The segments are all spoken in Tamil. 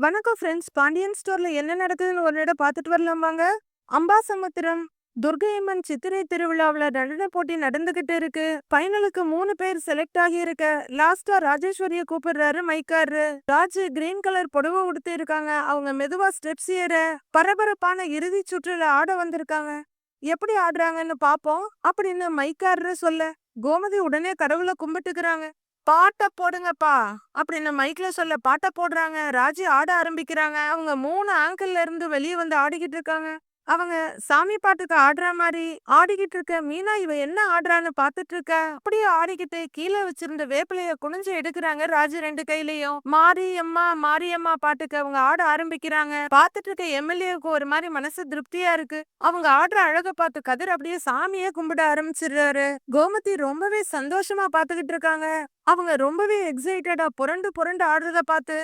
வணக்கம் ஃப்ரெண்ட்ஸ். பாண்டியன் ஸ்டோர்ல என்ன நடக்குதுன்னு ஒரு இடம் பார்த்துட்டு வரலாம் வாங்க. அம்பாசமுத்திரம் துர்க்கையம்மன் சித்திரை திருவிழாவுல நடன போட்டி நடந்துகிட்டு இருக்கு. ஃபைனலுக்கு 3 பேர் செலக்ட் ஆகி இருக்க. லாஸ்டா ராஜேஸ்வரிய கூப்பிடுறாரு மைக்காரு. ராஜ் கிரீன் கலர் புடவை உடுத்தி இருக்காங்க. அவங்க மெதுவா ஸ்டெப்ஸ் ஏற பரபரப்பான இறுதி சுற்றுல ஆட வந்திருக்காங்க. எப்படி ஆடுறாங்கன்னு பாப்போம் அப்படின்னு மைக்காரரு சொல்ல கோமதி உடனே கடவுளை கும்பிட்டுக்கிறாங்க. பாட்ட போடுங்கப்பா அப்படின்னு மைக்ல சொல்ல பாட்ட போடுறாங்க. ராஜி ஆட ஆரம்பிக்கிறாங்க. அவங்க 3 ஆங்கிள் இருந்து வெளியே வந்து ஆடிக்கிட்டு இருக்காங்க. அவங்க சாமி பாட்டுக்கு ஆடுற மாதிரி ஆடிக்கிட்டு இருக்க மீனா இவ என்ன ஆடுறான்னு பாத்துட்டு இருக்க. அப்படியே ஆடிக்கிட்டு கீழே வச்சிருந்த வேப்பிலைய குனிஞ்சு எடுக்கிறாங்க. ராஜு 2 கையிலயும் மாரியம்மா மாரியம்மா பாட்டுக்கு அவங்க ஆட ஆரம்பிக்கிறாங்க. பாத்துட்டு இருக்க எம்எல்ஏவுக்கு ஒரு மாதிரி மனசு திருப்தியா இருக்கு. அவங்க ஆடுற அழக பார்த்து கதிர் அப்படியே சாமியே கும்பிட ஆரம்பிச்சிடுறாரு. கோமதி ரொம்பவே சந்தோஷமா பாத்துக்கிட்டு இருக்காங்க. அவங்க ரொம்பவே எக்ஸைட்டடா புரண்டு புரண்டு ஆடுறத பார்த்து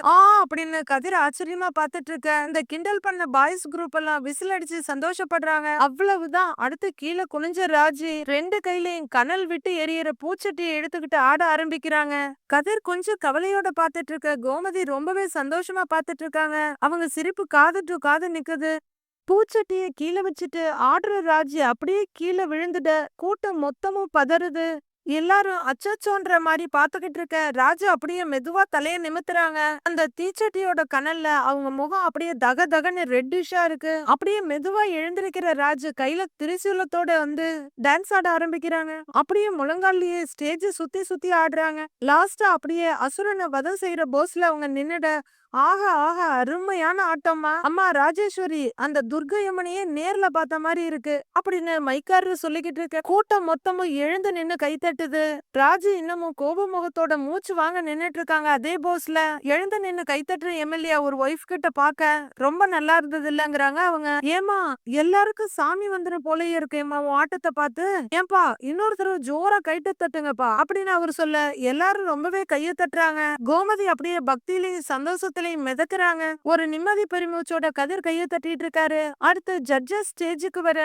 அப்படின்னு கதிர் ஆச்சரியமா பார்த்துட்டு இருக்க. இந்த கிண்டல் பண்ண பாய்ஸ் குரூப் எல்லாம் விசில் அடிச்சு சந்தோஷப்படுறாங்க. அவ்வளவுதான். அடுத்து கீழே குனிஞ்ச ராஜி 2 கையிலையும் கனல் விட்டு எரியற பூச்சட்டியை எடுத்துக்கிட்டு ஆட ஆரம்பிக்கிறாங்க. கதிர் கொஞ்சம் கவலையோட பார்த்துட்டு இருக்க. கோமதி ரொம்பவே சந்தோஷமா பார்த்துட்டு இருக்காங்க. அவங்க சிரிப்பு காது டு காது நிக்குது. பூச்சட்டிய கீழே வச்சுட்டு ஆடுற ராஜி அப்படியே கீழே விழுந்துட. கூட்டம் மொத்தமும் பதறுது. எல்லாரும் அச்சச்சோன்ற மாதிரி பாத்துக்கிட்டு இருக்க. ராஜு அப்படியே மெதுவா தலைய நிமித்துறாங்க. அந்த தீச்சட்டியோட கனல்ல அவங்க முகம் அப்படியே தக தகன்னு ரெட்டிஷா இருக்கு. அப்படியே மெதுவா எழுந்திருக்கிற ராஜு கையில திரிசூலத்தோட வந்து டான்ஸ் ஆட ஆரம்பிக்கிறாங்க. அப்படியே முழங்கால்லயே ஸ்டேஜ் சுத்தி சுத்தி ஆடுறாங்க. லாஸ்டா அப்படியே அசுரனை வதம் செய்யற போஸ்ல அவங்க நின்னுட. ஆஹா ஆஹா அருமையான ஆட்டம்மா. அம்மா ராஜேஸ்வரி அந்த துர்க்கையம்மனையே நேர்ல பார்த்த மாதிரி இருக்கு அப்படின்னு மைக்காரரு சொல்லிக்கிட்டு இருக்க. கூட்டம் மொத்தமும் எழுந்து நின்னு கை தட்டுது. ராஜு இன்னமும் கோப முகத்தோட மூச்சு வாங்க நின்னுட்டு இருக்காங்க. அதே போஸ்ல எழுந்து நின்னு கை தட்டுற எம்எல்ஏ ஒரு ஒய்ஃப் கிட்ட பாக்க ரொம்ப நல்லா இருந்தது இல்லங்கிறாங்க அவங்க. ஏமா எல்லாருக்கும் சாமி வந்துடும் போலயே இருக்கேம்மா உன் ஆட்டத்தை பார்த்து. ஏன்பா இன்னொரு தடவை ஜோரா கைட்டு தட்டுங்கப்பா அப்படின்னு அவர் சொல்ல எல்லாரும் ரொம்பவே கைய தட்டுறாங்க. கோமதி அப்படியே பக்தியிலையும் சந்தோஷத்தையும் மிதக்குறாங்க. ஒரு நிம்மதி பெருமூச்சோட கதிர் கைய தட்டிட்டு இருக்காரு. அடுத்து ஜட்ஜஸ் ஸ்டேஜுக்கு வர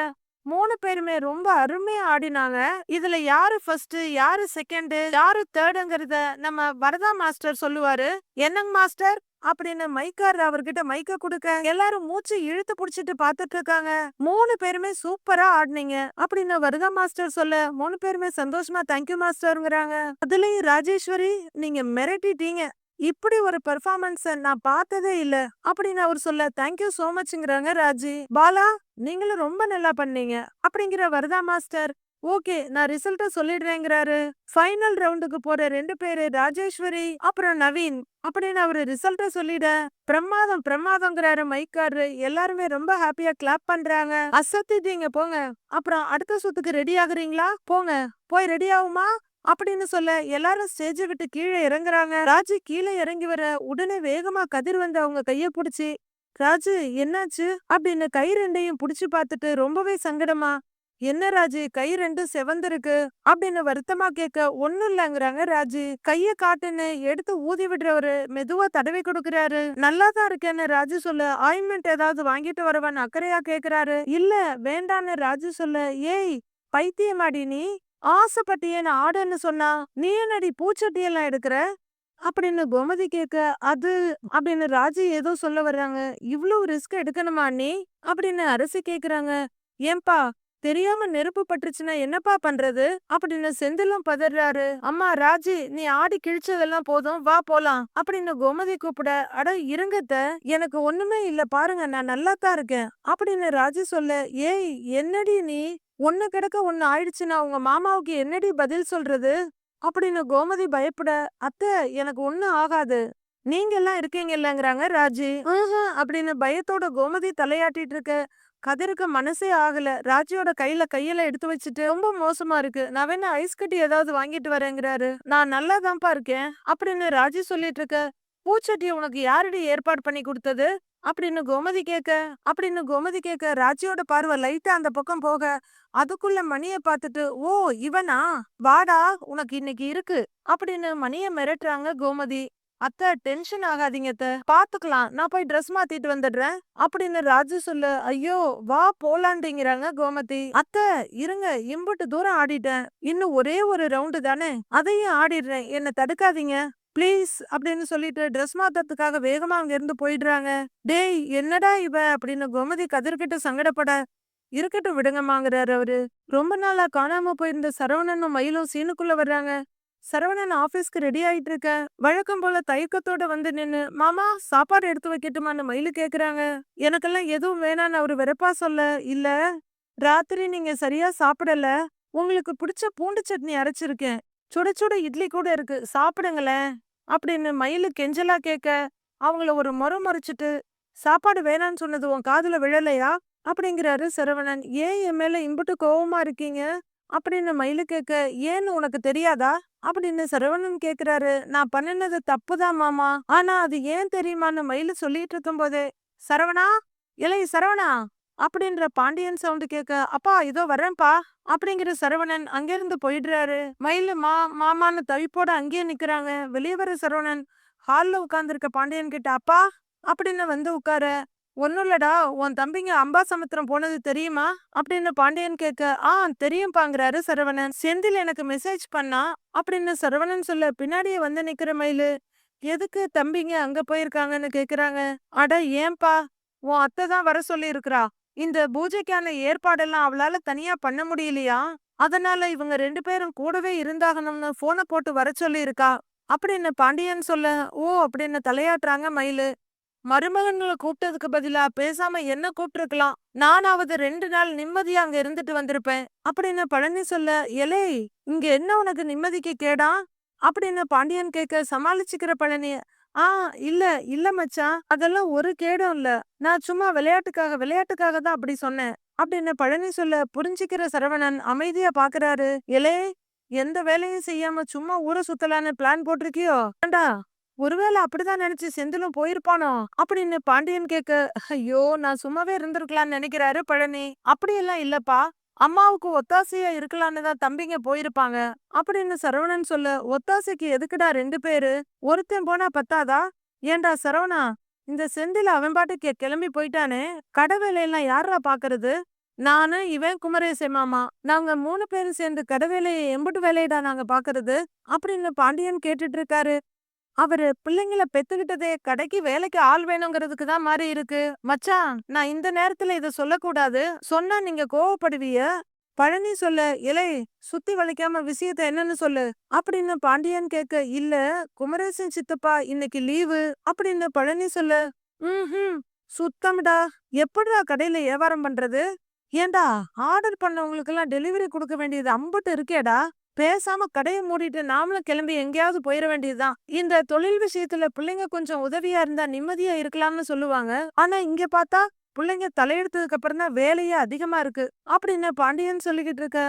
3 பேருமே ரொம்ப அருமையா ஆடினாங்க. இதுல யாரு ஃபர்ஸ்ட் யாரு செகண்ட் யாரு தேர்டுங்கிறத நம்ம வரதா மாஸ்டர் சொல்லுவாரு. என்னங்க மாஸ்டர் அப்படின்னு மைக்கார் அவர்கிட்ட மைக்க கொடுக்க எல்லாரும் மூச்சு இழுத்து புடிச்சிட்டு பாத்துட்டு இருக்காங்க. 3 பேருமே சூப்பரா ஆடினீங்க அப்படின்னு வரதா மாஸ்டர் சொல்ல 3 பேருமே சந்தோஷமா தேங்க்யூ மாஸ்டர்ங்கிறாங்க. அதுலயும் ராஜேஸ்வரி நீங்க மிரட்டிட்டீங்க. இப்படி ஒரு பெர்ஃபார்மன்ஸ் நான் பார்த்ததே இல்ல அப்படின்னு அவர் சொல்ல தேங்க்யூ சோ மச்ங்கிறாங்க ராஜி. பாலா நீங்களும் ரொம்ப நல்லா பண்ணீங்க அப்படிங்கிற வரதா மாஸ்டர். ஓகே நான் ரிசல்ட்ட சொல்லிடுறேங்கிறாரு. ஃபைனல் ரவுண்டுக்கு போற 2 பேரு ராஜேஸ்வரி அப்புறம் நவீன் அப்படின்னு அவரு ரிசல்ட்ட சொல்லிட பிரமாதம் பிரமாதங்கிறாரு மைக்காரு. எல்லாருமே ரொம்ப ஹாப்பியா கிளாப் பண்றாங்க. அசத்திட்டீங்க போங்க. அப்புறம் அடுத்த சுத்துக்கு ரெடி ஆகுறீங்களா போங்க போய் ரெடி ஆகுமா அப்படின்னு சொல்ல எல்லாரும் ஸ்டேஜ விட்டு கீழே இறங்குறாங்க. ராஜு கீழே இறங்கி வர உடனே வேகமா கதிர் வந்து அவங்க கைய புடிச்சு ராஜு என்னாச்சு அப்படின்னு கை 2யும் புடிச்சு பார்த்துட்டு ரொம்பவே சங்கடமா என்ன ராஜு கை 2 செவந்திருக்கு அப்படின்னு வருத்தமா கேட்க ஒண்ணும் இல்லங்கிறாங்க. ராஜு கைய காட்டுன்னு எடுத்து ஊதி விடுறவரு மெதுவா தடவி கொடுக்கறாரு. நல்லாதான் இருக்கேன்னு ராஜு சொல்ல ஆயின்மெண்ட் ஏதாவது வாங்கிட்டு வரவான்னு அக்கறையா கேக்குறாரு. இல்ல வேண்டான்னு ராஜு சொல்ல ஏய் பைத்தியமாடி நீ ஆசைப்பட்டியேன்னு ஆடுன்னு சொன்னா நீ என்னடி பூச்சட்டியெல்லாம் எடுக்கிற அப்படின்னு கோமதி கேட்க அது அப்படின்னு ராஜி ஏதோ சொல்ல வர்றாங்க. இவ்வளவு ரிஸ்க் எடுக்கணுமா நீ அப்படின்னு அரசி கேக்குறாங்க. ஏன்பா தெரியாம நெருப்பு பட்டுருச்சுன்னா என்னப்பா பண்றது அப்படின்னு செந்திலும் பதறாரு. அம்மா ராஜி நீ ஆடி கிழிச்சதெல்லாம் போதும் வா போலாம் அப்படின்னு கோமதி கூப்பிட அட இருங்கத்த எனக்கு ஒண்ணுமே இல்ல பாருங்க நான் நல்லா தான் இருக்கேன் அப்படின்னு ராஜி சொல்ல ஏய் என்னடி நீ ஒண்ணு கிடக்க ஒண்ணு ஆயிடுச்சுன்னா உங்க மாமாவுக்கு என்னடி பதில் சொல்றது அப்படின்னு கோமதி பயப்பட அத்தை எனக்கு ஒண்ணும் ஆகாது நீங்க எல்லாம் இருக்கீங்க இல்லங்கிறாங்க ராஜி. அப்படின்னு பயத்தோட கோமதி தலையாட்டிட்டு இருக்க. கதிருக்கு மனசே ஆகல. ராஜியோட கையில எடுத்து வச்சுட்டு ரொம்ப மோசமா இருக்கு நான் வேணா ஐஸ் கட்டி ஏதாவது வாங்கிட்டு வரேங்கிறாரு. நான் நல்லாதான்ப்பா இருக்கேன் அப்படின்னு ராஜி சொல்லிட்டு இருக்க. பூச்சட்டியை உனக்கு யாரடி ஏற்பாடு பண்ணி கொடுத்தது அப்படின்னு கோமதி கேட்க ராஜியோட பார்வை லைட்டா அந்த பக்கம் போக அதுக்குள்ள மணிய பார்த்துட்டு ஓ இவனா வாடா உனக்கு இன்னைக்கு இருக்கு அப்படின்னு மணிய மிரட்டுறாங்க கோமதி. அத்தை டென்ஷன் ஆகாதீங்க அத்தை பாத்துக்கலாம் நான் போய் ட்ரெஸ் மாத்திட்டு வந்துடுறேன் அப்படின்னு ராஜு சொல்ல ஐயோ வா போலாண்டிங்கிறாங்க கோமதி. அத்தை இருங்க இம்புட்டு தூரம் ஆடிட்டேன் இன்னும் ஒரே ஒரு ரவுண்டு தானே அதையும் ஆடிடுறேன் என்ன தடுக்காதீங்க ப்ளீஸ் அப்படின்னு சொல்லிட்டு ட்ரெஸ் மாத்தறதுக்காக வேகமா அங்க இருந்து போயிடுறாங்க. டேய் என்னடா இவ அப்படின்னு கோமதி கதிர்கிட்ட சங்கடப்பட, இருக்கட்டும் விடுங்கம்மாங்கிறாரு அவரு. ரொம்ப நாளா காணாம போயிருந்த சரவணனும் மயிலும் சீனுக்குள்ள வர்றாங்க. சரவணன் ஆபீஸ்க்கு ரெடி ஆயிட்டு இருக்க வழக்கம் போல தயக்கத்தோட வந்து நின்னு, மாமா சாப்பாடு எடுத்து வைக்கட்டுமான்னு மயிலு கேக்குறாங்க. எனக்கெல்லாம் எதுவும் வேணான்னு அவரு வெறுப்பா சொல்ல, இல்ல ராத்திரி நீங்க சரியா சாப்பிடல, உங்களுக்கு பிடிச்ச பூண்டு சட்னி அரைச்சிருக்கேன், சுட சுட இட்லி கூட இருக்கு, சாப்பிடுங்களேன் அப்படின்னு மயிலு கெஞ்சலா கேட்க, அவங்கள ஒரு முறை முறைச்சிட்டு, சாப்பாடு வேணான்னு சொன்னது உன் காதுல விழலையா அப்படிங்கிறாரு சரவணன். ஏன் என் மேல இம்புட்டு கோவமா இருக்கீங்க அப்படின்னு மயிலு கேட்க, ஏன்னு உனக்கு தெரியாதா அப்படின்னு சரவணன் கேக்குறாரு. நான் பண்ணினது தப்புதான் மாமா, ஆனா அது ஏன் தெரியுமான்னு மயிலு சொல்லிட்டு இருக்கும் போதே, சரவணா, இலை சரவணா அப்படின்ற பாண்டியன் சவுண்ட் கேட்க, அப்பா இதோ வர்றேன்ப்பா அப்படிங்கிற சரவணன் அங்கிருந்து போயிடுறாரு. மயிலு மாமான்னு தவிப்போட அங்கேயே நிக்கிறாங்க. வெளியே வர சரவணன் ஹால்ல உட்கார்ந்துருக்க பாண்டியன் கிட்ட, அப்பா அப்படின்னு வந்து உட்கார, ஒன்னும் இல்லடா, உன் தம்பிங்க அம்பாசமுத்திரம் போனது தெரியுமா அப்படின்னு பாண்டியன் கேட்க, தெரியும்பாங்கிறாரு சரவணன். செந்தில் எனக்கு மெசேஜ் பண்ணா அப்படின்னு சரவணன் சொல்ல, பின்னாடியே வந்து நிக்கிற மயிலு, எதுக்கு தம்பிங்க அங்க போயிருக்காங்கன்னு கேக்குறாங்க. அட ஏன்பா, உன் அத்தை தான் வர சொல்லி இருக்கிறா, இந்த பூஜைக்கான ஏற்பாடெல்லாம் அவளால தனியா பண்ண முடியலையா, அதனால இவங்க 2 பேரும் கூடவே இருந்தாகணும்னு போனை போட்டு வர சொல்லி இருக்கா அப்படின்னு பாண்டியன் சொல்ல, ஓ அப்படின்னு தலையாட்டுறாங்க மயிலு. மருமகன்களை கூப்பிட்டதுக்கு பதிலா பேசாம என்ன கூப்பிட்டுருக்கலாம், நானாவது 2 நாள் நிம்மதியா அங்க இருந்துட்டு வந்திருப்பேன் அப்படின்னு பழனி சொல்ல, எலே இங்க என்ன உனக்கு நிம்மதிக்கு கேடா அப்படின்னு பாண்டியன் கேட்க, சமாளிச்சுக்கிற பழனி, ஆ இல்ல இல்ல மச்சான், அதெல்லாம் ஒரு கேடும் இல்ல, நான் சும்மா விளையாட்டுக்காக தான் அப்படி சொன்னேன் அப்படின்னு பழனி சொல்ல, புரிஞ்சுக்கிற சரவணன் அமைதியா பாக்குறாரு. எலே எந்த வேலையும் செய்யாம சும்மா ஊரை சுத்தலான்னு பிளான் போட்டிருக்கியோ ஏண்டா, ஒருவேளை அப்படிதான் நினைச்சு செந்திலும் போயிருப்பானோ அப்படின்னு பாண்டியன் கேட்க, ஐயோ நான் சும்மாவே இருந்திருக்கலாம்னு நினைக்கிறாரு பழனி. அப்படியெல்லாம் இல்லப்பா, அம்மாவுக்கு ஒத்தாசையா இருக்கலான்னு தான் தம்பிங்க போயிருப்பாங்க அப்படின்னு சரவணன் சொல்ல, ஒத்தாசைக்கு எதுக்குடா 2 பேரு, ஒருத்தன் போனா பத்தாதா, ஏண்டா சரவணா, இந்த செந்தில அவன் பாட்டுக்கு கிளம்பி போயிட்டானே, கடை வேலையெல்லாம் யாரா பாக்குறது, நானு இவன் குமரேசே மாமா நாங்க 3 பேரும் சேர்ந்து கடை வேலையை எம்புட்டு வேலையடா நாங்க பாக்குறது அப்படின்னு பாண்டியன் கேட்டுட்டு இருக்காரு. அவரு பிள்ளைங்கள பெத்துக்கிட்டதே கடைக்கு வேலைக்கு ஆள் வேணுங்கிறதுக்கு தான் மாறி இருக்கு. மச்சான் நான் இந்த நேரத்துல இத சொல்லக்கூடாது, சொன்னா நீங்க கோவப்படுவீய. பழனி சொல்ல, இலை சுத்தி வளைக்காம விஷயத்த என்னன்னு சொல்லு அப்படின்னு பாண்டியன் கேட்க, இல்ல குமரேசன் சித்தப்பா இன்னைக்கு லீவு அப்படின்னு பழனி சொல்ல, ம் சுத்தம்டா, எப்படிடா கடையில வியாபாரம் பண்றது, ஏண்டா ஆர்டர் பண்ணவங்களுக்கு எல்லாம் டெலிவரி கொடுக்க வேண்டியது அம்புட்டு இருக்கேடா, பேசாம கடைய மூடிட்டு நாமளும் கிளம்பி எங்கேயாவது போயிட வேண்டியதுதான். இந்த தொழில் விஷயத்துல பிள்ளைங்க கொஞ்சம் உதவியா இருந்தா நிம்மதியா இருக்கலாம்னு சொல்லுவாங்க, ஆனா இங்க பார்த்தா பிள்ளைங்க தலையெடுத்ததுக்கு அப்புறம் தான் வேலையே அதிகமா இருக்கு அப்படின்னு பாண்டியன் சொல்லிக்கிட்டு இருக்க.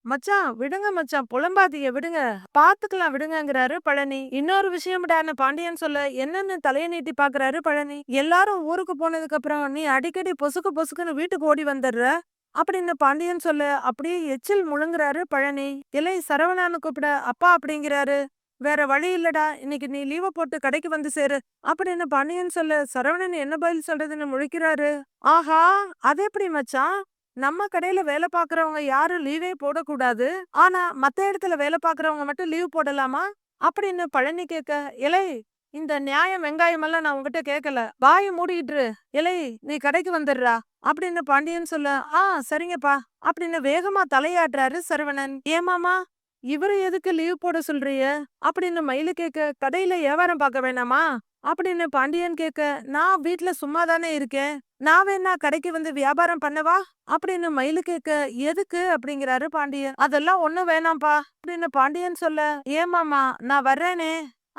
மச்சான் விடுங்க மச்சான், புலம்பாதீங்க விடுங்க, பாத்துக்கலாம் விடுங்கங்கிறாரு பழனி. இன்னொரு விஷயம்டான்னு பாண்டியன் சொல்ல, என்னன்னு தலைய நீட்டி பாக்குறாரு பழனி. எல்லாரும் ஊருக்கு போனதுக்கு அப்புறம் நீ அடிக்கடி பொசுக்கு பொசுக்குன்னு வீட்டுக்கு ஓடி வந்துடுற அப்படின்னு பாண்டியன் சொல்ல, அப்படியே எச்சில் முழுங்குறாரு பழனி. இலை சரவணான்னு கூப்பிட, அப்பா அப்படிங்கிறாரு. வேற வழி இல்லடா, இன்னைக்கு நீ லீவ போட்டு கடைக்கு வந்து சேரு அப்படின்னு பாண்டியன் சொல்ல, சரவணன் என்ன பதில் சொல்றதுன்னு முழிக்கிறாரு. ஆஹா, அது எப்படி மச்சான், நம்ம கடையில வேலை பாக்குறவங்க யாரும் லீவே போடக்கூடாது, ஆனா மத்த இடத்துல வேலை பாக்குறவங்க மட்டும் லீவ் போடலாமா அப்படின்னு பழனி கேட்க, இலை இந்த நியாயம் வெங்காயம் எல்லாம் நான் உங்ககிட்ட கேட்கல, வாயை மூடிட்டு இலை நீ கடைக்கு வந்துடுறா அப்படின்னு பாண்டியன் சொல்ல, சரிங்கப்பா அப்படின்னு வேகமா தலையாட்டுறாரு சரவணன். ஏமாமா இவரு எதுக்கு லீவ் போட சொல்றீங்க அப்படின்னு மயிலு கேட்க, கடையில வியாபாரம் பார்க்க வேணாமா அப்படின்னு பாண்டியன் கேட்க, நான் வீட்டுல சும்மா தானே இருக்கேன், நான் வேணா கடைக்கு வந்து வியாபாரம் பண்ணவா அப்படின்னு மயிலு கேட்க, எதுக்கு அப்படிங்கிறாரு பாண்டியன். அதெல்லாம் ஒண்ணும் வேணாம்ப்பா அப்படின்னு பாண்டியன் சொல்ல, ஏமாமா நான் வர்றேனே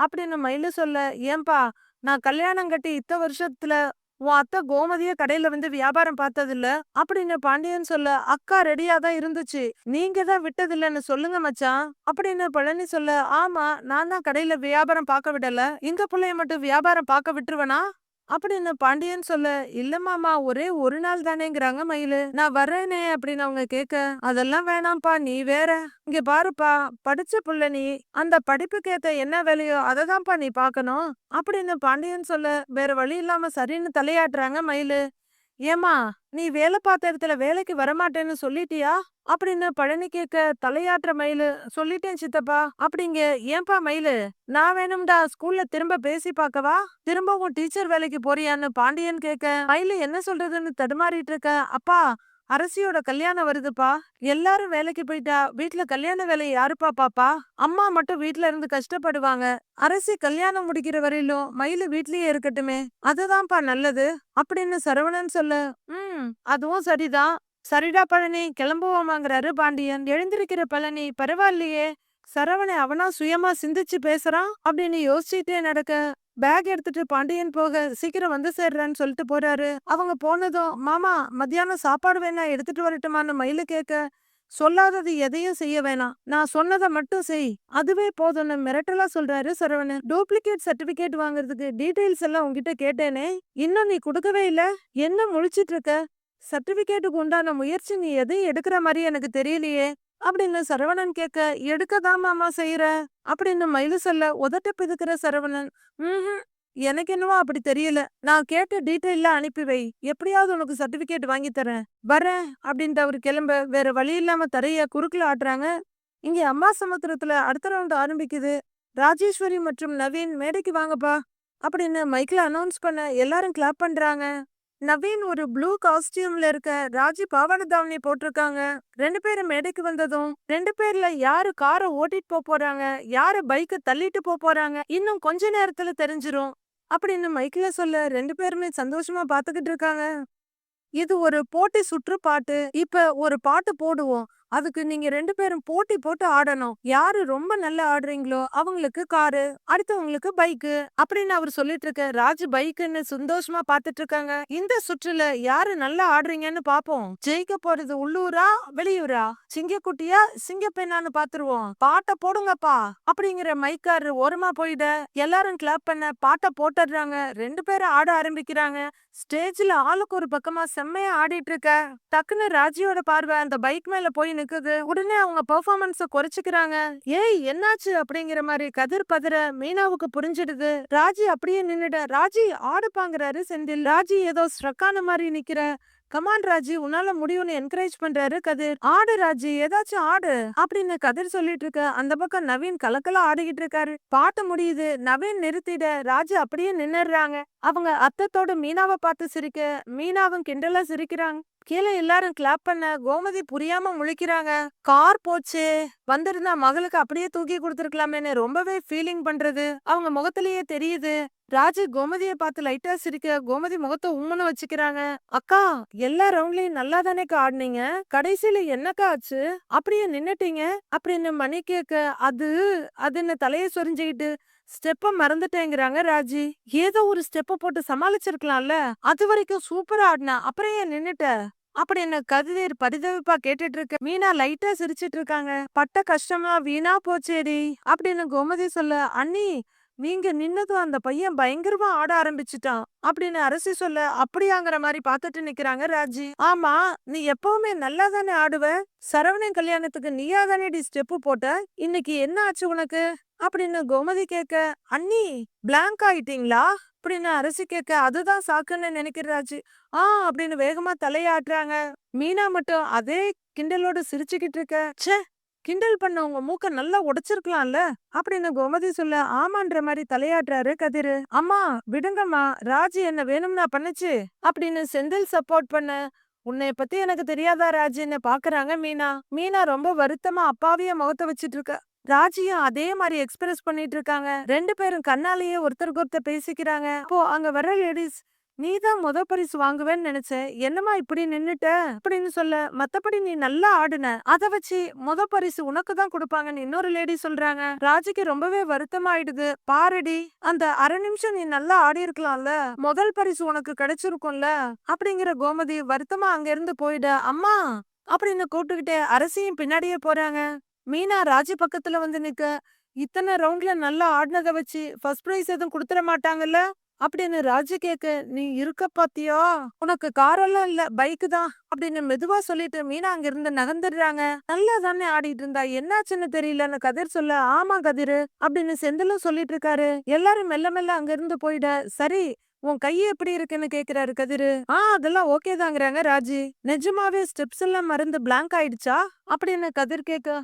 அப்படின்னு மயிலு சொல்ல, ஏன்பா நான் கல்யாணம் கட்டி இத்த வருஷத்துல உன் அத்தை கோமதிய கடையில வந்து வியாபாரம் பார்த்ததில்ல அப்படின்னு பாண்டியன் சொல்ல, அக்கா ரெடியா தான் இருந்துச்சு, நீங்க தான் விட்டதில்லன்னு சொல்லுங்க மச்சான் அப்படின்னு பழனி சொல்ல, ஆமா நான் தான் கடையில வியாபாரம் பார்க்க விடல, இந்த புள்ளைய மட்டும் வியாபாரம் பார்க்க விட்டுருவனா அப்படின்னு பாண்டியன் சொல்ல, இல்ல மாமா ஒரே ஒரு நாள் தானேங்கிறாங்க மயிலு, நான் வர்றேனே அப்படின்னு அவங்க கேட்க, அதெல்லாம் வேணாம்ப்பா நீ வேற, இங்க பாருப்பா படிச்ச புள்ள நீ, அந்த படிப்புக்கு ஏத்த என்ன வேலையோ அததான்ப்பா நீ பார்க்கணும் அப்படின்னு பாண்டியன் சொல்ல, வேற வழி இல்லாம சரின்னு தலையாட்டுறாங்க மயிலு. ஏம்மா, நீ வேலை பார்த்த இடத்துல வேலைக்கு வரமாட்டேன்னு சொல்லிட்டியா? அப்படின்னு பழனி கேட்க தலையாட்டுற மயிலு, சொல்லிட்டேன் சித்தப்பா. அப்படிங்க. ஏன்பா மயிலு, நான் வேணும்டா ஸ்கூல்ல திரும்ப பேசி பார்க்கவா? திரும்பவும் டீச்சர் வேலைக்கு போறியான்னு பாண்டியன் கேட்க, மயிலு என்ன சொல்றதுன்னு தடுமாறிட்டு இருக்க. அப்பா, அரசியோட கல்யாணம் வருதுப்பா. எல்லாரும் வேலைக்கு போயிட்டா வீட்ல கல்யாண வேலையை யாருப்பா பாப்பா? அம்மா மட்டும் வீட்ல இருந்து கஷ்டப்படுவாங்க. அரசி கல்யாணம் முடிக்கிற வரையிலும் மயிலு வீட்லயே இருக்கட்டுமே, அதுதான்ப்பா நல்லது அப்படின்னு சரவணன் சொல்ல, அதுவும் சரிதான். சரிடா பழனி, கிளம்புவோமாங்கிறாரு பாண்டியன். எழுந்திருக்கிற பழனி, பரவாயில்லையே, சரவணன் அவனா சுயமா சிந்திச்சு பேசுறான் அப்படின்னு யோசிச்சுட்டே நடக்க, பேக் எடுத்துட்டு பாண்டியன் போக சீக்கிரம் வந்து சேர்றேன்னு சொல்லிட்டு போறாரு. அவங்க போனதும், மாமா மத்தியானம் சாப்பாடு வேணா எடுத்துட்டு வரட்டுமான்னு மயிலு கேட்க, சொல்லாதது எதையும் செய்ய வேணாம், நான் சொன்னதை மட்டும் செய், அதுவே போதும்னு மிரட்டலா சொல்றாரு சரவணன். டூப்ளிகேட் சர்டிபிகேட் வாங்குறதுக்கு டீடைல்ஸ் எல்லாம் உன்கிட்ட கேட்டேனே, இன்னும் நீ கொடுக்கவே இல்ல, என்ன முழிச்சிட்டு இருக்க? சர்டிபிகேட்டுக்கு உண்டான முயற்சி நீ எதையும் எடுக்கிற மாதிரி எனக்கு தெரியலையே அப்படின்னு சரவணன் கேட்க, எடுக்கதான் மாமா செய்யற அப்படின்னு மயிலு சொல்ல, உதட்ட பிதுக்கிற சரவணன், ம் எனக்கு என்னவோ அப்படி தெரியல, நான் கேட்ட டீட்டெயில அனுப்பி வை, எப்படியாவது உனக்கு சர்டிபிகேட் வாங்கி தரேன், வரேன் அப்படின்ட்டு அவரு கிளம்ப வேற வழி இல்லாம தரைய குறுக்குல ஆட்டுறாங்க. இங்க அம்மா சமுத்திரத்துல அடுத்த ரவுண்ட் ஆரம்பிக்குது. ராஜேஸ்வரி மற்றும் நவீன் மேடைக்கு வாங்கப்பா அப்படின்னு மைக்ல அனௌன்ஸ் பண்ண எல்லாரும் கிளாப் பண்றாங்க. நவீன் ஒரு ப்ளூ காஸ்டியூம்ல இருக்க, ராஜி பாவாடை தாவணி போட்டிருக்காங்க. 2 பேரும் மேடைக்கு வந்ததும் 2 பேர்ல யாரு காரை ஓட்டிட்டு போறாங்க, யாரு பைக்க தள்ளிட்டு போறாங்க இன்னும் கொஞ்ச நேரத்துல தெரிஞ்சிரும் அப்படின்னு மைக்ல சொல்ல 2 பேருமே சந்தோஷமா பாத்துக்கிட்டு இருக்காங்க. இது ஒரு போட்டி சுற்று பாட்டு. இப்ப ஒரு பாட்டு போடுவோம். அதுக்கு நீங்க 2 பேரும் போட்டி போட்டு ஆடணும். யாரு ரொம்ப நல்லா ஆடுறீங்களோ அவங்களுக்கு காரு, அடுத்தவங்களுக்கு பைக்கு அப்படின்னு அவர் சொல்லிட்டு இருக்க. ராஜு பைக்குன்னு சந்தோஷமா பாத்துட்டு இருக்காங்க. இந்த சுற்றுல யாரு நல்லா ஆடுறீங்கன்னு பாப்போம். ஜெயிக்க போறது உள்ளூரா வெளியூரா, சிங்கக்குட்டியா சிங்கப்பெண்ணான்னு பாத்துருவோம். பாட்டை போடுங்கப்பா அப்படிங்கிற மைக்காரு ஓரமா போயிட எல்லாரும் கிளாப் பண்ண பாட்டை போட்டுடுறாங்க. 2 பேரும் ஆட ஆரம்பிக்கிறாங்க. ஸ்டேஜ்ல ஆளுக்கு ஒரு பக்கமா செம்மையா ஆடிட்டு இருக்க. டக்குன்னு ராஜியோட பார்வை அந்த பைக் மேல போய் நிக்குது. உடனே அவங்க பெர்ஃபார்மன்ஸ குறைச்சுக்கிறாங்க. ஏய் என்னாச்சு அப்படிங்கிற மாதிரி கதிர் பதற மீனாவுக்கு புரிஞ்சிடுது. ராஜி அப்படியே நின்னுட. ராஜி ஆடுப்பாங்கிறாரு செந்தில். ராஜி ஏதோ ஸ்ட்ரக்கான மாதிரி நிக்கிற. கமான் ராஜி, உன்னால முடியும்னு என்கரேஜ் பண்றாரு கதிர். ஆடு ராஜி, ஏதாச்சும் ஆடு அப்படின்னு கதிர் சொல்லிட்டு இருக்க. அந்த பக்கம் நவீன் கலக்கலா ஆடிக்கிட்டு இருக்காரு. பாட்டு முடியுது. நவீன் நிறுத்திட ராஜி அப்படியே நின்னுறாங்க. அவங்க அத்தத்தோட மீனாவை பார்த்து சிரிக்க, மீனாவும் கிண்டலா சிரிக்கிறாங்க. கீழே எல்லாரும் கிளாப் பண்ண கோமதி புரியாம முழிக்கிறாங்க. கார் போச்சே, வந்திருந்தா மகளுக்கு அப்படியே தூக்கி கொடுத்துருக்கலாமேன்னு ரொம்பவே ஃபீலிங் பண்றது அவங்க முகத்திலேயே தெரியுது. ராஜு கோமதிய பார்த்து லைட்டா சிரிக்க, கோமதி முகத்தை உம்முன்னு வச்சுக்கிறாங்க. அக்கா, எல்லா ரவுண்ட்லயும் நல்லா தானேக்கா ஆடுனீங்க, கடைசியில என்னக்கா ஆச்சு, அப்படியே நின்னுட்டீங்க அப்படின்னு மணி கேட்க, அது அதுன்னு தலைய சொரிஞ்சுக்கிட்டு ஸ்டெப்ப மறந்துட்டேங்கிறாங்க ராஜி. ஏதோ ஒரு ஸ்டெப்ப போட்டு சமாளிச்சிருக்கலாம்ல, அது வரைக்கும் சூப்பரா ஆடினா, அப்புறம் ஏன் நின்னுட்ட அப்படின்னு கதிர் பரிதவிப்பா கேட்டுட்டு இருக்க. மீனா லைட்டா சிரிச்சிட்டு இருக்காங்க. பட்ட கஷ்டமா வீணா போச்சேடி அப்படின்னு கோமதி சொல்ல, அண்ணி நீங்க நின்னதும் அந்த பையன் பயங்கரமா ஆட ஆரம்பிச்சுட்டான் அப்படின்னு அரசி சொல்ல, அப்படியாங்கிற மாதிரி பாத்துட்டு நிக்கிறாங்க ராஜி. ஆமா, நீ எப்பவுமே நல்லா தானே ஆடுவ, சரவணன் கல்யாணத்துக்கு நீயா தானே ஸ்டெப்பு போட்ட, இன்னைக்கு என்ன ஆச்சு உனக்கு அப்படின்னு கோமதி கேட்க, அண்ணி பிளாங்க் ஆயிட்டீங்களா அப்படின்னு அரசி கேட்க, அதுதான் சாக்குன்னு நினைக்கிறாச்சு அப்படின்னு வேகமா தலையாட்டுறாங்க. மீனா மட்டும் அதே கிண்டலோட சிரிச்சுக்கிட்டு இருக்க. ச்சே, கிண்டல் பண்ண உங்க மூக்க நல்லா உடைச்சிருக்கலாம்ல அப்படின்னு கோமதி சொல்ல, ஆமான்ற மாதிரி தலையாட்டுறாரு கதிரு. அம்மா விடுங்கம்மா, ராஜி என்ன வேணும்னா பண்ணுச்சு அப்படின்னு செந்தில் சப்போர்ட் பண்ண, உன்னைய பத்தி எனக்கு தெரியாதா ராஜின்னு பாக்குறாங்க மீனா. மீனா ரொம்ப வருத்தமா அப்பாவிய முகத்தை வச்சிட்டு இருக்க. ராஜியும் அதே மாதிரி எக்ஸ்பிரஸ் பண்ணிட்டு இருக்காங்க. 2 பேரும் கண்ணாலேயே ஒருத்தருக்கு ஒருத்தர் பேசிக்கிறாங்க. அப்போ அங்க வர லேடிஸ், நீதான் முத பரிசு வாங்குவேன்னு நினைச்சேன், என்னமா இப்படி நின்னுட்ட அப்படின்னு சொல்ல, மத்தபடி நீ நல்லா ஆடுன, அத வச்சு முத பரிசு உனக்கு தான் கொடுப்பாங்கன்னு இன்னொரு லேடி சொல்றாங்க. ராஜிக்கு ரொம்பவே வருத்தமாயிடுது. பாருடி, அந்த அரை நிமிஷம் நீ நல்லா ஆடி இருக்கலாம்ல, முதல் பரிசு உனக்கு கிடைச்சிருக்கும்ல அப்படிங்கிற கோமதி வருத்தமா அங்க இருந்து போயிட, அம்மா அப்படின்னு கூப்பிட்டுக்கிட்டே அரசியும் பின்னாடியே போறாங்க. மீனா ராஜி பக்கத்துல வந்து நிக்க, இத்தனை ரவுண்ட்ல நல்லா ஆடினத வச்சு ஃபர்ஸ்ட் பிரைஸ் எதுவும் கொடுத்துட மாட்டாங்கல்ல அப்படின்னு ராஜு கேக்க, நீ இருக்க பாத்தியா, உனக்கு காரெல்லாம் இல்ல பைக்கு தான் அப்படின்னு மெதுவா சொல்லிட்டு மீனா அங்க இருந்து நகர்ந்துடுறாங்க. நல்லா தானே ஆடிட்டு இருந்தா, என்னாச்சுன்னு தெரியலன்னு கதிர் சொல்ல, ஆமா கதிர் அப்படின்னு செந்திலும் சொல்லிட்டு இருக்காரு. எல்லாரும் மெல்ல மெல்ல அங்க இருந்து போயிட, சரி உன் கை எப்படி இருக்குன்னு கேக்குறாரு கதிரு. அதெல்லாம் ஓகே தாங்கிறாங்க ராஜி. நிஜமாவே ஸ்டெப்ஸ் எல்லாம் மறந்து பிளாங்க் ஆயிடுச்சா அப்படின்னு கதிர் கேக்க,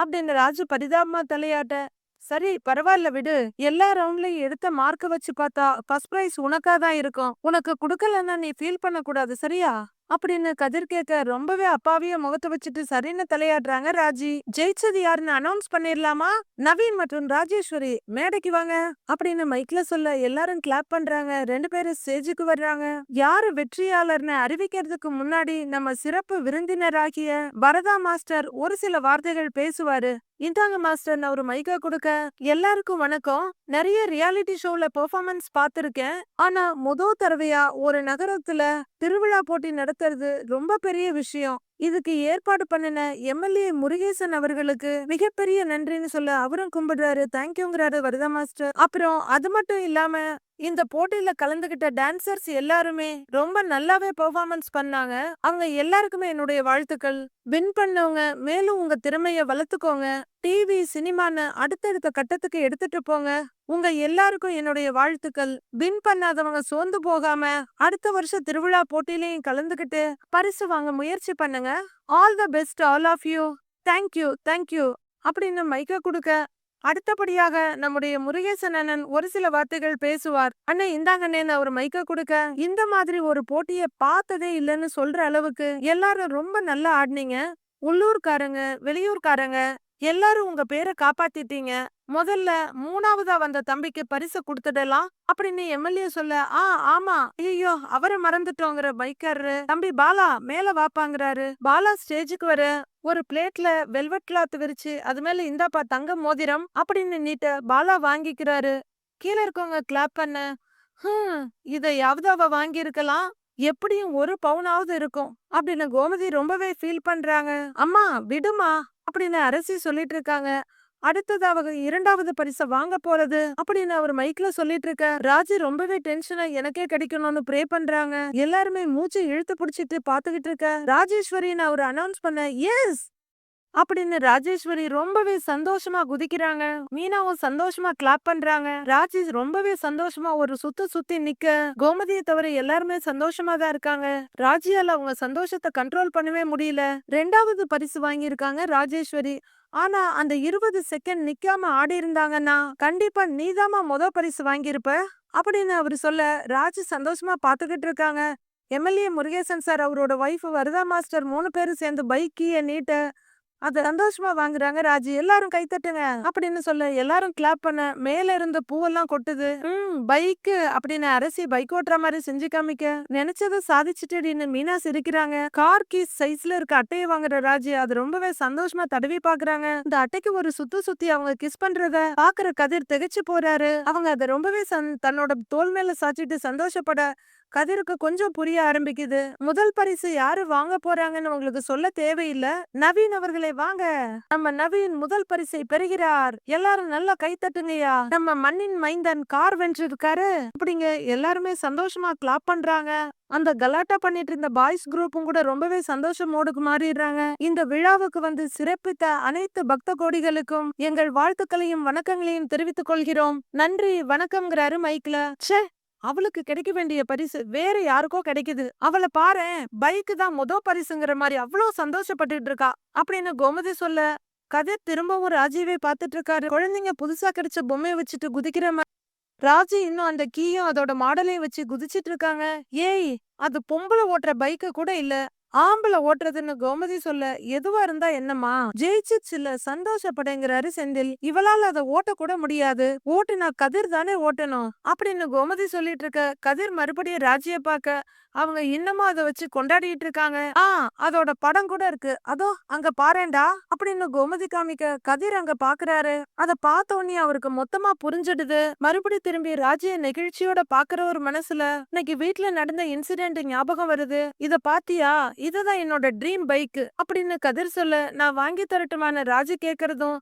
அப்படின்னு ராஜு பரிதாபமா தலையாட்ட, சரி பரவாயில்ல விடு. எல்லா ரவுண்ட்லயும் எடுத்த மார்க்க வச்சு பார்த்தா ஃபர்ஸ்ட் பிரைஸ் உனக்கா தான் இருக்கும். உனக்கு குடுக்கலன்னா நீ ஃபீல் பண்ண கூடாது சரியா அப்படின்னு கதிர் கேட்க ரொம்பவே அப்பாவிய முகத்தை வச்சுட்டு சரின்னு தலையாடுறாங்க ராஜி. ஜெயிச்சது யாருன்னு அனௌன்ஸ் பண்ணிடலாமா? நவீன் மற்றும் ராஜேஸ்வரி மேடைக்கு வாங்க அப்படின்னு மைக்ல சொல்ல எல்லாரும் கிளாப் பண்றாங்க. 2 பேரும் ஸ்டேஜுக்கு வர்றாங்க. யாரு வெற்றியாளர்னு அறிவிக்கிறதுக்கு முன்னாடி நம்ம சிறப்பு விருந்தினராகிய வரதா மாஸ்டர் ஒரு சில வார்த்தைகள் பேசுவாரு. இந்தாங்க மாஸ்டர் ஒரு மைக்க கொடுக்க. எல்லாருக்கும் வணக்கம். நிறைய ரியாலிட்டி ஷோல பெர்ஃபார்மன்ஸ் பார்த்திருக்கேன். ஆனா முதல் தடவையா ஒரு நகரத்துல திருவிழா போட்டி நடத்துறது ரொம்ப பெரிய விஷயம். இதுக்கு ஏற்பாடு பண்ணின எம்எல்ஏ முருகேசன் அவர்களுக்கு மிகப்பெரிய நன்றின்னு சொல்ல அவரும் கும்பிடுறாரு. தேங்க்யூங்கிறாரு வரதா மாஸ்டர். அப்புறம் அது மட்டும் இல்லாம இந்த போட்டியில கலந்துகிட்ட டான்சர்ஸ் எல்லாருமே ரொம்ப நல்லாவே பெர்ஃபார்மன்ஸ் பண்ணாங்க. அவங்க எல்லாருக்குமே என்னுடைய வாழ்த்துக்கள். வின் பண்ணவங்க மேலும் உங்க திறமைய வளர்த்துக்கோங்க. டிவி சினிமான்னு அடுத்தடுத்த கட்டத்துக்கு எடுத்துட்டு போங்க. உங்க எல்லாருக்கும் என்னுடைய வாழ்த்துக்கள். வின் பண்ணாதவங்க சோர்ந்து போகாம அடுத்த வருஷம் திருவிழா போட்டியிலையும் கலந்துகிட்டு பரிசு வாங்க முயற்சி பண்ணுங்க. All the best all of you. Thank you thank you அப்படின்னு மைக்க கொடுக்க, அடுத்தபடியாக நம்முடைய முருகேசன் அண்ணன் ஒரு சில வார்த்தைகள் பேசுவார். அண்ணன் இந்தாங்கண்ணேன்னு அவர் மைக்க கொடுக்க, இந்த மாதிரி ஒரு போட்டிய பார்த்ததே இல்லைன்னு சொல்ற அளவுக்கு எல்லாரும் ரொம்ப நல்லா ஆடினீங்க. உள்ளூர்காரங்க வெளியூர்காரங்க எல்லாரும் உங்க பேரை காப்பாத்திட்டீங்க. முதல்ல 3வதா வந்த தம்பிக்கு பரிசு கொடுத்துடலாம் அப்படின்னு எம்எல்ஏ சொல்ல, ஆமா ஐயோ அவரை மறந்துட்டோங்கிற பைக்கர் தம்பி பாலா மேல வாப்பாங்கிறாரு. பாலா ஸ்டேஜுக்கு வர ஒரு பிளேட்ல வெல்வெட் கிளாத் விரிச்சு அது மேல இந்தாப்பா தங்க மோதிரம் அப்படின்னு நீட்ட பாலா வாங்கிக்கிறாரு. கீழே இருக்கவங்க கிளாப் பண்ண, இதையாவது அவ வாங்கி இருக்கலாம், எப்படியும் 1 பவுனாவது இருக்கும் அப்படின்னு கோமதி ரொம்பவே ஃபீல் பண்றாங்க. அம்மா விடுமா அப்படின்னு அரசி சொல்லிட்டு இருக்காங்க. அடுத்தது அவங்க 2வது பரிசை வாங்க போறது அப்படின்னு அவர் மைக்ல சொல்லிட்டு இருக்க. ராஜி ரொம்பவே டென்ஷனா எனக்கே கிடைக்கணும்னு ப்ரே பண்றாங்க. எல்லாருமே மூச்சு இழுத்து பிடிச்சிட்டு பாத்துக்கிட்டு இருக்க. ராஜேஸ்வரின்னு அவர் அனௌன்ஸ் பண்ண, எஸ் அப்படின்னு ராஜேஸ்வரி ரொம்பவே சந்தோஷமா குதிக்கிறாங்க. மீனாவும் சந்தோஷமா கிளாப் பண்றாங்க. ராஜி ரொம்பவே சந்தோஷமா ஒரு சுத்தி நிக்க கோமதியை தவிர எல்லாருமே சந்தோஷமா தான் இருக்காங்க. ராஜியால அவங்க சந்தோஷத்தை கண்ட்ரோல் பண்ணவே முடியல. 2வது பரிசு வாங்கியிருக்காங்க ராஜேஸ்வரி. ஆனா அந்த 20 செகண்ட் நிக்காம ஆடி இருந்தாங்கன்னா கண்டிப்பா நீதாமா பரிசு வாங்கியிருப்ப அப்படின்னு அவரு சொல்ல, ராஜு சந்தோஷமா பாத்துக்கிட்டு இருக்காங்க. எம்எல்ஏ முருகேசன் சார் அவரோட ஒய்ஃப் வரதா மாஸ்டர் 3 பேரும் சேர்ந்து பைக் கீய நீட்ட அத சந்தோஷமா வாங்குறாங்க. ராஜி எல்லாரும் கைத்தட்டுங்க அப்படின்னு சொல்ல எல்லாரும் கிளாப் பண்ண மேல இருந்து பூவெல்லாம் கொட்டுது. பைக் அப்படின்னு அரசி பைக் ஓட்டுற மாதிரி செஞ்சு காமிக்க, நினைச்சதை சாதிச்சுட்டுன்னு மீனா சிரிக்கிறாங்க. கார் கீஸ் சைஸ்ல இருக்க அட்டையை வாங்குற ராஜி அது ரொம்பவே சந்தோஷமா தடவி பாக்குறாங்க. இந்த அட்டைக்கு ஒரு சுத்தி அவங்க கிஸ் பண்றத பாக்குற கதிர் திகைச்சு போறாரு. அவங்க அதை ரொம்பவே தன்னோட தோல் மேல சாச்சிட்டு சந்தோஷப்பட கதிருக்கு கொஞ்சம் புரிய ஆரம்பிக்குது. முதல் பரிசு யாரு வாங்க போறாங்கன்னு உங்களுக்கு சொல்ல தேவையில்லை. நவீன் அவர்களே வாங்க. நம்ம நவீன் முதல் பரிசை பெறுகிறார். எல்லாரும் நல்லா கை தட்டுங்கய்யா. நம்ம மண்ணின் மைந்தன் கார் வென்றிருக்காரு அப்படிங்க எல்லாருமே சந்தோஷமா கிளாப் பண்றாங்க. அந்த கலாட்டா பண்ணிட்டு இருந்த பாய்ஸ் குரூப்பும் கூட ரொம்பவே சந்தோஷமோடு மாறிடுறாங்க. இந்த விழாவுக்கு வந்து சிறப்பித்த அனைத்து பக்த கோடிகளுக்கும் எங்கள் வாழ்த்துக்களையும் வணக்கங்களையும் தெரிவித்துக் கொள்கிறோம். நன்றி வணக்கம்ங்கிறாரு மைக்ல. ச்சே, அவளுக்கு கிடைக்க வேண்டிய பரிசு வேற யாருக்கோ கிடைக்குது. அவளை பாரு, பைக்கு தான் பரிசுங்கிற மாதிரி அவ்வளவு சந்தோஷப்பட்டுட்டு இருக்கா அப்படின்னு கோமதி சொல்ல, கதிர் திரும்பவும் ராஜீவை பார்த்துட்டு இருக்காரு. குழந்தைங்க புதுசா கிடைச்ச பொம்மையை வச்சுட்டு குதிக்கிற மாதிரி ராஜி இன்னும் அந்த கீயும் அதோட மாடலையும் வச்சு குதிச்சிட்டு இருக்காங்க. ஏய், அது பொம்பளை ஓட்டுற பைக்கு கூட இல்ல, ஆம்பளை ஓட்டுறதுன்னு கோமதி சொல்ல, எதுவா இருந்தா என்னம்மா, ஜெயிச்சுல சந்தோஷப்படுங்கிறாரு செந்தில். இவளால அதை ஓட்ட கூட முடியாது, ஓட்டுனா கதிர் தானே ஓட்டணும் அப்படின்னு கோமதி சொல்லிட்டு இருக்க. கதிர் மறுபடியும் ராஜிய பாக்க அவங்க இன்னமும் அதை வச்சு கொண்டாடிட்டு இருக்காங்க. அதோட படம் கூட இருக்கு, அதோ அங்க பாருண்டா அப்படின்னு கோமதி காமிக்க கதிர் அங்க பாக்குறாரு. அத பார்த்த உடனே அவருக்கு மொத்தமா புரிஞ்சிடுது. மறுபடி திரும்பி ராஜிய நெகிழ்ச்சியோட பாக்குற ஒரு மனசுல இன்னைக்கு வீட்டுல நடந்த இன்சிடென்ட் ஞாபகம் வருது. இத பாத்தியா, இதுதான் என்னோட ட்ரீம் பைக் அப்படின்னு கதிர் சொல்ல, நான் வாங்கி தரட்டுமான ராஜு கேக்குறதும்,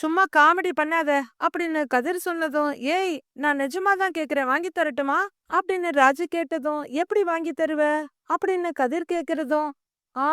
சும்மா காமெடி பண்ணாத அப்படின்னு கதிர் சொன்னதும், ஏய் நான் நிஜமாதான் கேக்குறேன், வாங்கி தரட்டுமா அப்படின்னு ராஜு கேட்டதும், எப்படி வாங்கி தருவ அப்படின்னு கதிர் கேக்குறதும், ஆ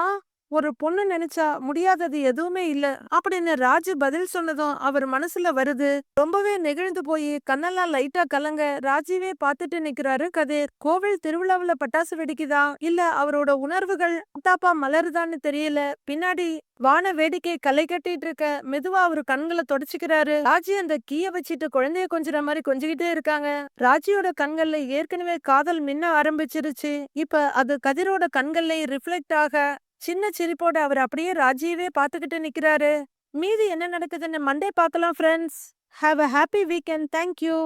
ஒரு பொண்ணு நினைச்சா முடியாதது எதுவுமே இல்ல அப்படின்னு ராஜு பதில் சொன்னதும் அவர் மனசுல வருது. ரொம்பவே நெகிழ்ந்து போய் கண்ணெல்லாம் லைட்டா கலங்க ராஜுவே பார்த்துட்டு நிக்கிறாரு கதிர். கோவில் திருவிழாவுல பட்டாசு வெடிக்குதா இல்ல அவரோட உணர்வுகள் தாப்பா மலருதான்னு தெரியல. பின்னாடி வான வேடிக்கை களை கட்டிட்டு இருக்க மெதுவா அவரு கண்களை தொடச்சுக்கிறாரு. ராஜி அந்த கீய வச்சிட்டு குழந்தைய கொஞ்சுற மாதிரி கொஞ்சிக்கிட்டே இருக்காங்க. ராஜியோட கண்கள்ல ஏற்கனவே காதல் மின்ன ஆரம்பிச்சிருச்சு. இப்ப அது கதிரோட கண்கள்ல ரிஃப்ளெக்ட் ஆக சின்ன சிரிப்போட அவர் அப்படியே ராஜியவே பார்த்துக்கிட்டு நிக்கிறாரு. மீதி என்ன நடக்குதுன்னு மண்டே பார்க்கலாம் friends. Have a happy weekend. Thank you.